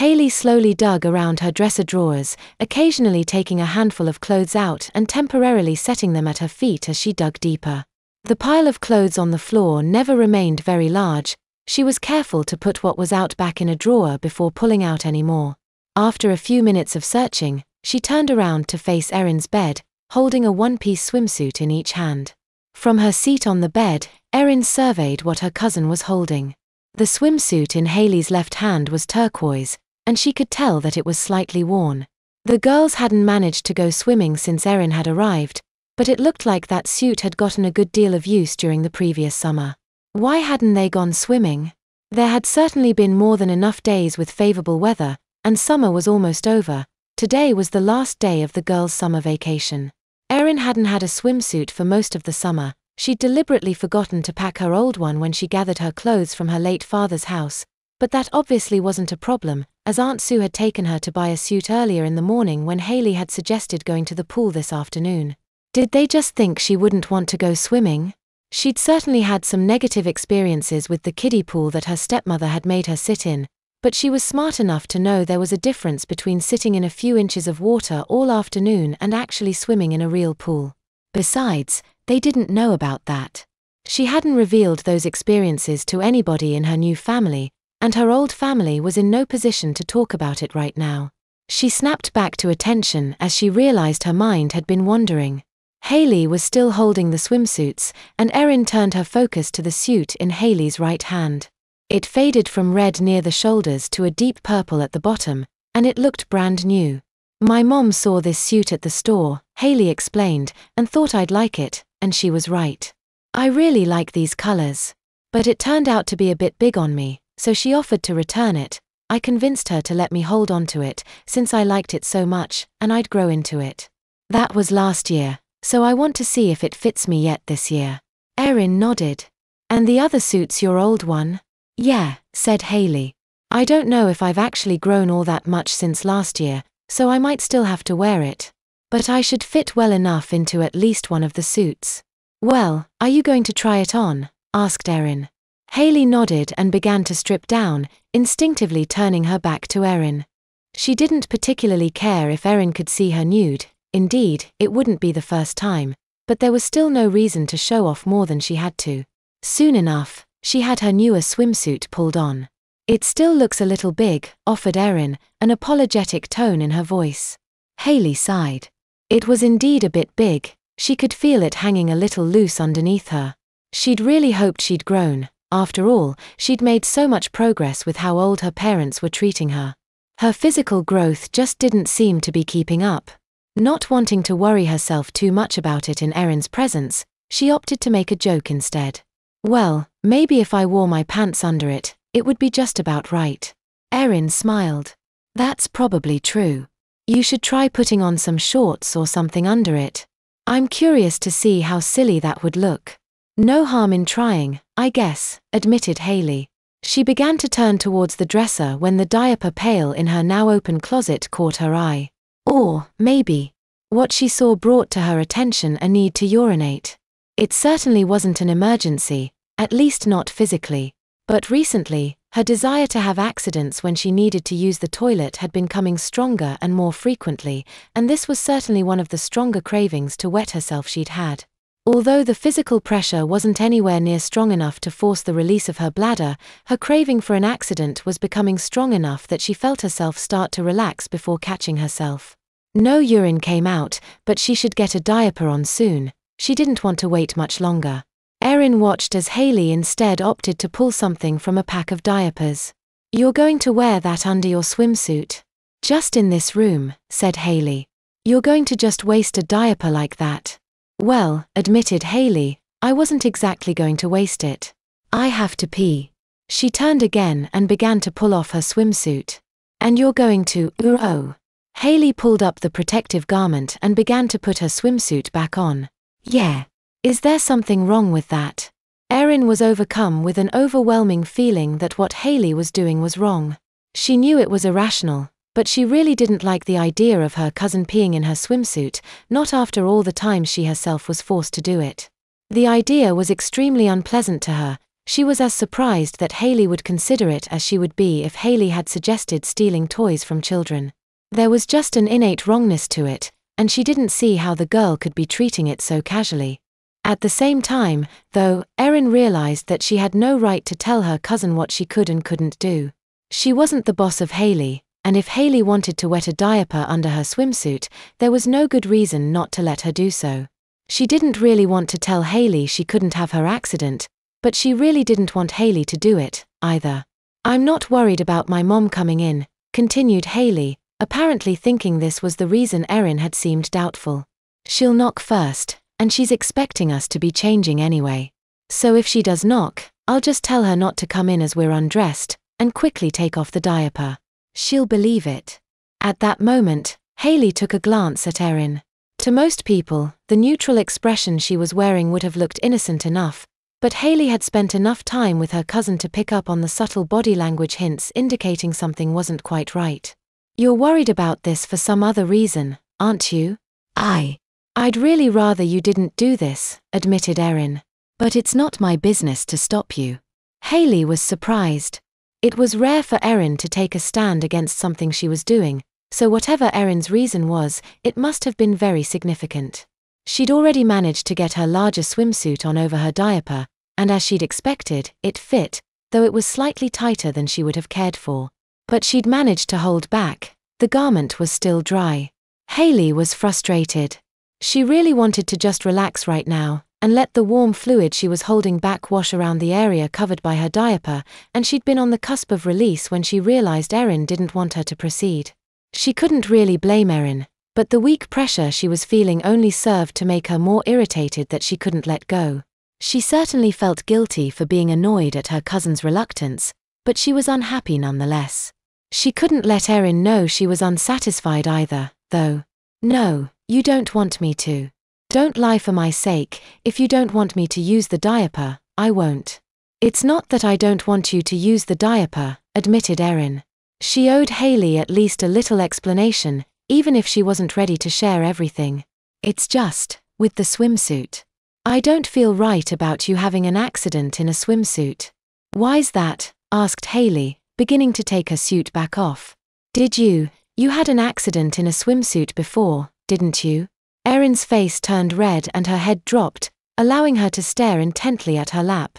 Hailey slowly dug around her dresser drawers, occasionally taking a handful of clothes out and temporarily setting them at her feet as she dug deeper. The pile of clothes on the floor never remained very large. She was careful to put what was out back in a drawer before pulling out any more. After a few minutes of searching, she turned around to face Erin's bed, holding a one-piece swimsuit in each hand. From her seat on the bed, Erin surveyed what her cousin was holding. The swimsuit in Hailey's left hand was turquoise, and she could tell that it was slightly worn. The girls hadn't managed to go swimming since Erin had arrived, but it looked like that suit had gotten a good deal of use during the previous summer. Why hadn't they gone swimming? There had certainly been more than enough days with favorable weather, and summer was almost over. Today was the last day of the girls' summer vacation. Erin hadn't had a swimsuit for most of the summer. She'd deliberately forgotten to pack her old one when she gathered her clothes from her late father's house, but that obviously wasn't a problem, as Aunt Sue had taken her to buy a suit earlier in the morning when Hailey had suggested going to the pool this afternoon. Did they just think she wouldn't want to go swimming? She'd certainly had some negative experiences with the kiddie pool that her stepmother had made her sit in, but she was smart enough to know there was a difference between sitting in a few inches of water all afternoon and actually swimming in a real pool. Besides, they didn't know about that. She hadn't revealed those experiences to anybody in her new family, and her old family was in no position to talk about it right now. She snapped back to attention as she realized her mind had been wandering. Hailey was still holding the swimsuits, and Erin turned her focus to the suit in Hailey's right hand. It faded from red near the shoulders to a deep purple at the bottom, and it looked brand new. "My mom saw this suit at the store," Hailey explained, "and thought I'd like it, and she was right. I really like these colors. But it turned out to be a bit big on me, so she offered to return it. I convinced her to let me hold on to it, since I liked it so much, and I'd grow into it. That was last year, so I want to see if it fits me yet this year." Erin nodded. "And the other suit's your old one?" "Yeah," said Hailey. "I don't know if I've actually grown all that much since last year, so I might still have to wear it. But I should fit well enough into at least one of the suits." "Well, are you going to try it on?" asked Erin. Hailey nodded and began to strip down, instinctively turning her back to Erin. She didn't particularly care if Erin could see her nude. Indeed, it wouldn't be the first time, but there was still no reason to show off more than she had to. Soon enough, she had her newer swimsuit pulled on. "It still looks a little big," offered Erin, an apologetic tone in her voice. Hailey sighed. It was indeed a bit big. She could feel it hanging a little loose underneath her. She'd really hoped she'd grown. After all, she'd made so much progress with how old her parents were treating her. Her physical growth just didn't seem to be keeping up. Not wanting to worry herself too much about it in Erin's presence, she opted to make a joke instead. "Well, maybe if I wore my pants under it, it would be just about right." Erin smiled. "That's probably true. You should try putting on some shorts or something under it. I'm curious to see how silly that would look." "No harm in trying, I guess," admitted Hailey. She began to turn towards the dresser when the diaper pail in her now open closet caught her eye. Or, maybe, what she saw brought to her attention a need to urinate. It certainly wasn't an emergency, at least not physically. But recently, her desire to have accidents when she needed to use the toilet had been coming stronger and more frequently, and this was certainly one of the stronger cravings to wet herself she'd had. Although the physical pressure wasn't anywhere near strong enough to force the release of her bladder, her craving for an accident was becoming strong enough that she felt herself start to relax before catching herself. No urine came out, but she should get a diaper on soon. She didn't want to wait much longer. Erin watched as Hailey instead opted to pull something from a pack of diapers. "You're going to wear that under your swimsuit?" "Just in this room," said Hailey. "You're going to just waste a diaper like that?" "Well," admitted Hailey, "I wasn't exactly going to waste it. I have to pee." She turned again and began to pull off her swimsuit. "And you're going to, oh." Hailey pulled up the protective garment and began to put her swimsuit back on. "Yeah. Is there something wrong with that?" Erin was overcome with an overwhelming feeling that what Hailey was doing was wrong. She knew it was irrational, but she really didn't like the idea of her cousin peeing in her swimsuit, not after all the times she herself was forced to do it. The idea was extremely unpleasant to her. She was as surprised that Hayley would consider it as she would be if Hayley had suggested stealing toys from children. There was just an innate wrongness to it, and she didn't see how the girl could be treating it so casually. At the same time, though, Erin realized that she had no right to tell her cousin what she could and couldn't do. She wasn't the boss of Hayley, and if Hayley wanted to wet a diaper under her swimsuit, there was no good reason not to let her do so. She didn't really want to tell Hayley she couldn't have her accident, but she really didn't want Hayley to do it, either. "I'm not worried about my mom coming in," continued Hayley, apparently thinking this was the reason Erin had seemed doubtful. "She'll knock first, and she's expecting us to be changing anyway. So if she does knock, I'll just tell her not to come in as we're undressed, and quickly take off the diaper. She'll believe it." At that moment, Hayley took a glance at Erin. To most people, the neutral expression she was wearing would have looked innocent enough, but Hayley had spent enough time with her cousin to pick up on the subtle body language hints indicating something wasn't quite right. "You're worried about this for some other reason, aren't you?" I'd really rather you didn't do this," admitted Erin. "But it's not my business to stop you." Hayley was surprised. It was rare for Erin to take a stand against something she was doing, so whatever Erin's reason was, it must have been very significant. She'd already managed to get her larger swimsuit on over her diaper, and as she'd expected, it fit, though it was slightly tighter than she would have cared for. But she'd managed to hold back. The garment was still dry. Hayley was frustrated. She really wanted to just relax right now, and let the warm fluid she was holding back wash around the area covered by her diaper, and she'd been on the cusp of release when she realized Erin didn't want her to proceed. She couldn't really blame Erin, but the weak pressure she was feeling only served to make her more irritated that she couldn't let go. She certainly felt guilty for being annoyed at her cousin's reluctance, but she was unhappy nonetheless. She couldn't let Erin know she was unsatisfied either, though. "No, you don't want me to. Don't lie for my sake. If you don't want me to use the diaper, I won't." "It's not that I don't want you to use the diaper," admitted Erin. She owed Hayley at least a little explanation, even if she wasn't ready to share everything. "It's just, with the swimsuit. I don't feel right about you having an accident in a swimsuit." "Why's that?" asked Hayley, beginning to take her suit back off. You had an accident in a swimsuit before, didn't you?" Erin's face turned red and her head dropped, allowing her to stare intently at her lap.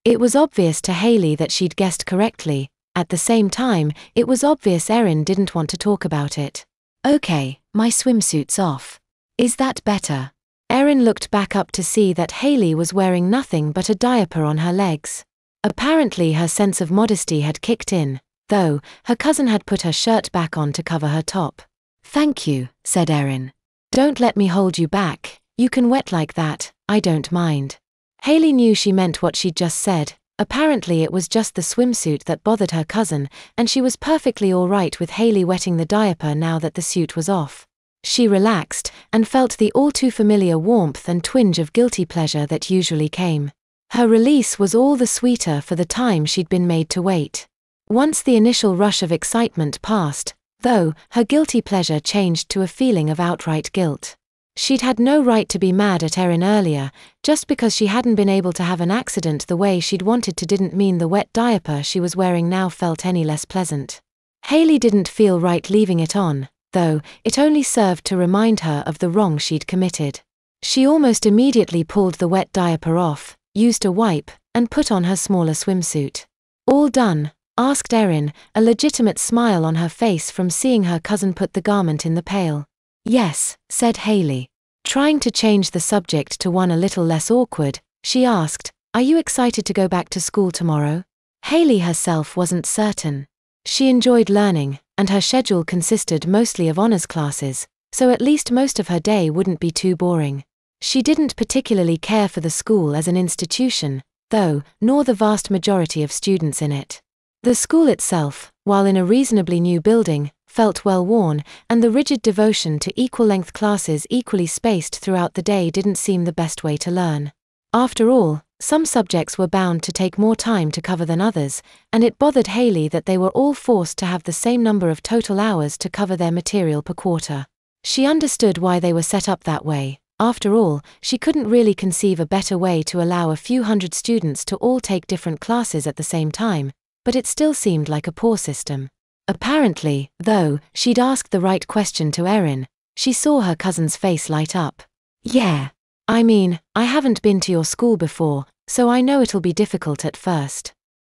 It was obvious to Hayley that she'd guessed correctly. At the same time, it was obvious Erin didn't want to talk about it. "Okay, my swimsuit's off. Is that better?" Erin looked back up to see that Hayley was wearing nothing but a diaper on her legs. Apparently her sense of modesty had kicked in, though her cousin had put her shirt back on to cover her top. "Thank you," said Erin. "Don't let me hold you back. You can wet like that, I don't mind." Hayley knew she meant what she'd just said. Apparently it was just the swimsuit that bothered her cousin, and she was perfectly all right with Hayley wetting the diaper now that the suit was off. She relaxed, and felt the all-too-familiar warmth and twinge of guilty pleasure that usually came. Her release was all the sweeter for the time she'd been made to wait. Once the initial rush of excitement passed, though, her guilty pleasure changed to a feeling of outright guilt. She'd had no right to be mad at Erin earlier, just because she hadn't been able to have an accident the way she'd wanted to didn't mean the wet diaper she was wearing now felt any less pleasant. Hayley didn't feel right leaving it on, though, it only served to remind her of the wrong she'd committed. She almost immediately pulled the wet diaper off, used a wipe, and put on her smaller swimsuit. "All done?" asked Erin, a legitimate smile on her face from seeing her cousin put the garment in the pail. "Yes," said Hayley. Trying to change the subject to one a little less awkward, she asked, "Are you excited to go back to school tomorrow?" Hayley herself wasn't certain. She enjoyed learning, and her schedule consisted mostly of honors classes, so at least most of her day wouldn't be too boring. She didn't particularly care for the school as an institution, though, nor the vast majority of students in it. The school itself, while in a reasonably new building, felt well worn, and the rigid devotion to equal-length classes equally spaced throughout the day didn't seem the best way to learn. After all, some subjects were bound to take more time to cover than others, and it bothered Hayley that they were all forced to have the same number of total hours to cover their material per quarter. She understood why they were set up that way, After all, she couldn't really conceive a better way to allow a few hundred students to all take different classes at the same time, but it still seemed like a poor system. Apparently, though, she'd asked the right question to Erin. She saw her cousin's face light up. "Yeah. I mean, I haven't been to your school before, so I know it'll be difficult at first.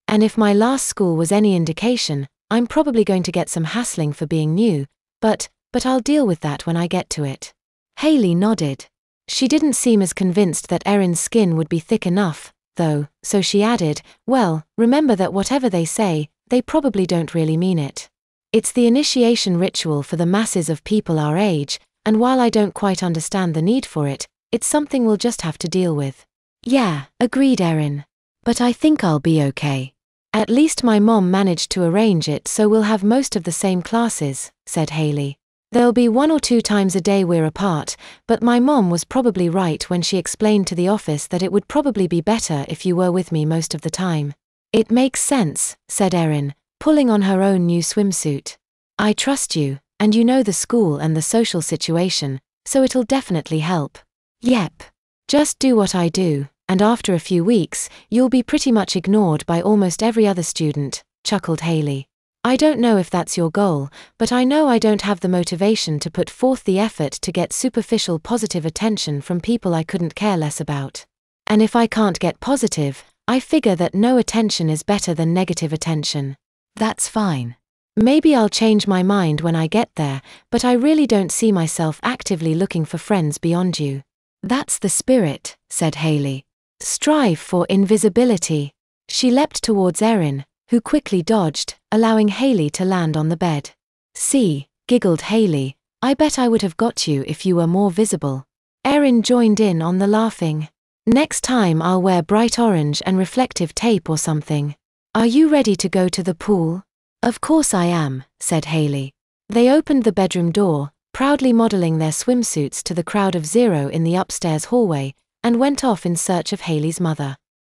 And if my last school was any indication, I'm probably going to get some hassling for being new, but I'll deal with that when I get to it." Hayley nodded. She didn't seem as convinced that Erin's skin would be thick enough, though, so she added, "Well, remember that whatever they say, they probably don't really mean it. It's the initiation ritual for the masses of people our age, and while I don't quite understand the need for it, it's something we'll just have to deal with." "Yeah," agreed Erin. "But I think I'll be okay. At least my mom managed to arrange it so we'll have most of the same classes," said Hayley. "There'll be 1 or 2 times a day we're apart, but my mom was probably right when she explained to the office that it would probably be better if you were with me most of the time." "It makes sense," said Erin, pulling on her own new swimsuit. "I trust you, and you know the school and the social situation, so it'll definitely help." "Yep. Just do what I do, and after a few weeks, you'll be pretty much ignored by almost every other student," chuckled Hayley. "I don't know if that's your goal, but I know I don't have the motivation to put forth the effort to get superficial positive attention from people I couldn't care less about. And if I can't get positive, I figure that no attention is better than negative attention." "That's fine. Maybe I'll change my mind when I get there, but I really don't see myself actively looking for friends beyond you." "That's the spirit," said Hayley. "Strive for invisibility." She leapt towards Erin, who quickly dodged, allowing Hayley to land on the bed. "See," giggled Hayley, "I bet I would have got you if you were more visible." Erin joined in on the laughing. "Next time I'll wear bright orange and reflective tape or something. Are you ready to go to the pool?" "Of course I am," said Hayley. They opened the bedroom door, proudly modeling their swimsuits to the crowd of 0 in the upstairs hallway, and went off in search of Hayley's mother.